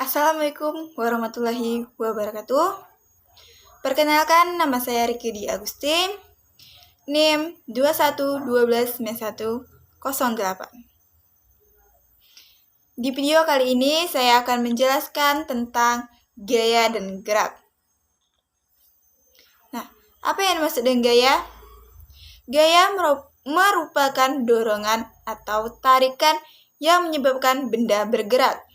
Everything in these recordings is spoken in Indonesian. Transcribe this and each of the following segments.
Assalamualaikum warahmatullahi wabarakatuh. Perkenalkan, nama saya Riki Di Agustin, NIM 21129108. Di video kali ini saya akan menjelaskan tentang gaya dan gerak. Nah, apa yang dimaksud dengan gaya? Gaya merupakan dorongan atau tarikan yang menyebabkan benda bergerak.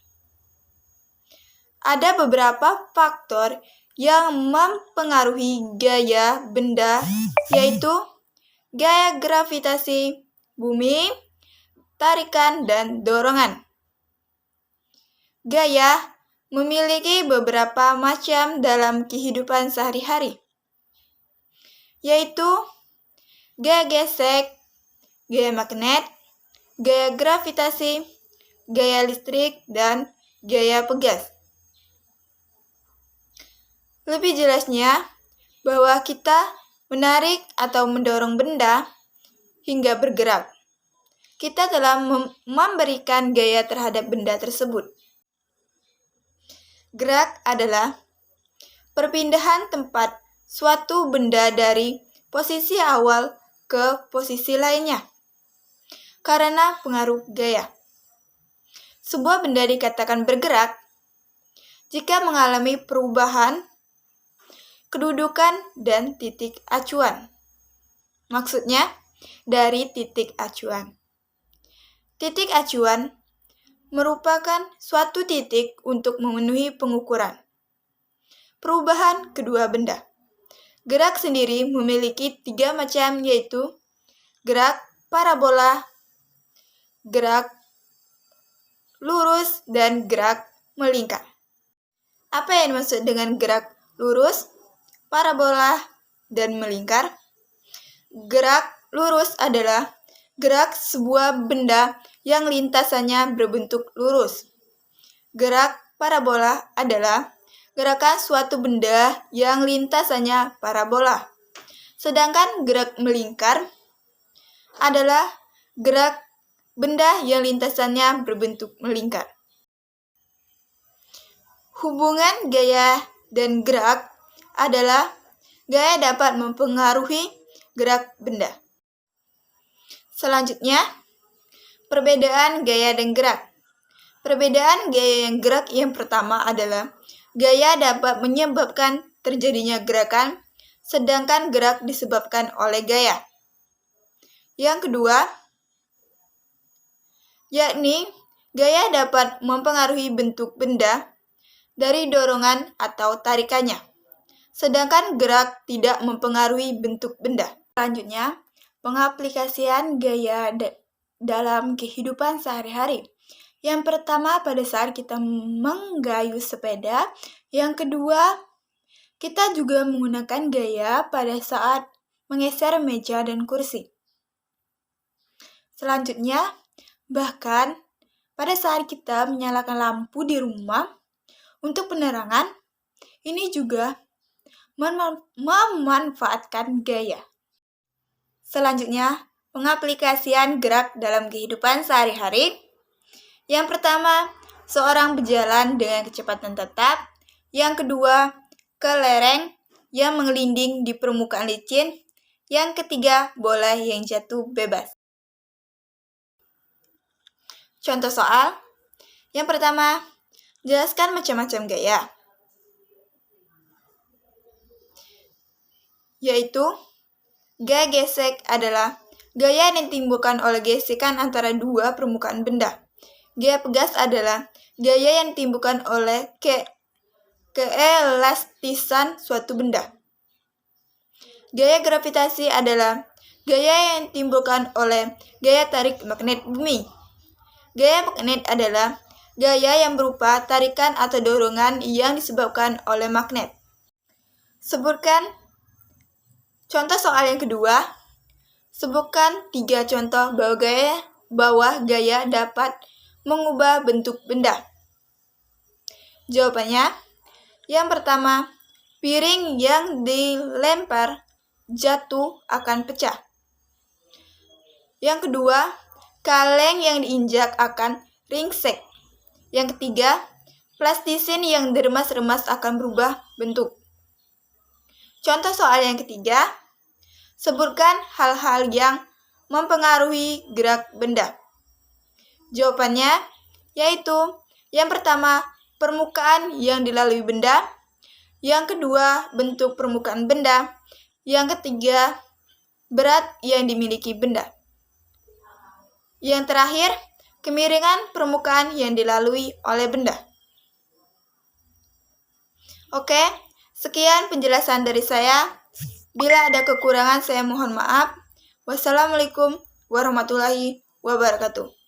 Ada beberapa faktor yang mempengaruhi gaya benda, yaitu gaya gravitasi bumi, tarikan, dan dorongan. Gaya memiliki beberapa macam dalam kehidupan sehari-hari, yaitu gaya gesek, gaya magnet, gaya gravitasi, gaya listrik, dan gaya pegas. Lebih jelasnya, bahwa kita menarik atau mendorong benda hingga bergerak. Kita telah memberikan gaya terhadap benda tersebut. Gerak adalah perpindahan tempat suatu benda dari posisi awal ke posisi lainnya karena pengaruh gaya. Sebuah benda dikatakan bergerak jika mengalami perubahan kedudukan dan titik acuan. Maksudnya, dari titik acuan. Titik acuan merupakan suatu titik untuk memenuhi pengukuran perubahan kedua benda. Gerak sendiri memiliki 3 macam, yaitu gerak parabola, gerak lurus, dan gerak melingkar. Apa yang dimaksud dengan gerak lurus, parabola, dan melingkar? Gerak lurus adalah gerak sebuah benda yang lintasannya berbentuk lurus. Gerak parabola adalah gerakan suatu benda yang lintasannya parabola. Sedangkan gerak melingkar adalah gerak benda yang lintasannya berbentuk melingkar. Hubungan gaya dan gerak adalah gaya dapat mempengaruhi gerak benda. Selanjutnya, perbedaan gaya dan gerak. Perbedaan gaya dan gerak yang pertama adalah gaya dapat menyebabkan terjadinya gerakan, sedangkan gerak disebabkan oleh gaya. Yang kedua, yakni gaya dapat mempengaruhi bentuk benda dari dorongan atau tarikannya, sedangkan gerak tidak mempengaruhi bentuk benda. Selanjutnya, pengaplikasian gaya dalam kehidupan sehari-hari. Yang pertama, pada saat kita menggayuh sepeda. Yang kedua, kita juga menggunakan gaya pada saat menggeser meja dan kursi. Selanjutnya, bahkan pada saat kita menyalakan lampu di rumah untuk penerangan, ini juga memanfaatkan gaya. Selanjutnya, pengaplikasian gerak dalam kehidupan sehari-hari. Yang pertama, seorang berjalan dengan kecepatan tetap. Yang kedua, ke lereng yang menggelinding di permukaan licin. Yang ketiga, bola yang jatuh bebas. Contoh soal. Yang pertama, jelaskan macam-macam gaya, yaitu gaya gesek adalah gaya yang ditimbulkan oleh gesekan antara dua permukaan benda. Gaya pegas adalah gaya yang ditimbulkan oleh keelastisan suatu benda. Gaya gravitasi adalah gaya yang ditimbulkan oleh gaya tarik magnet bumi. Gaya magnet adalah gaya yang berupa tarikan atau dorongan yang disebabkan oleh magnet. Sebutkan contoh soal yang kedua. Sebutkan 3 contoh bahwa gaya dapat mengubah bentuk benda. Jawabannya, yang pertama, piring yang dilempar jatuh akan pecah. Yang kedua, kaleng yang diinjak akan ringsek. Yang ketiga, Plastisin yang diremas-remas akan berubah bentuk. Contoh soal yang ketiga, sebutkan hal-hal yang mempengaruhi gerak benda. Jawabannya yaitu yang pertama, permukaan yang dilalui benda. Yang kedua, bentuk permukaan benda. Yang ketiga, berat yang dimiliki benda. Yang terakhir, kemiringan permukaan yang dilalui oleh benda. Oke, sekian penjelasan dari saya. Bila ada kekurangan, saya mohon maaf. Wassalamualaikum warahmatullahi wabarakatuh.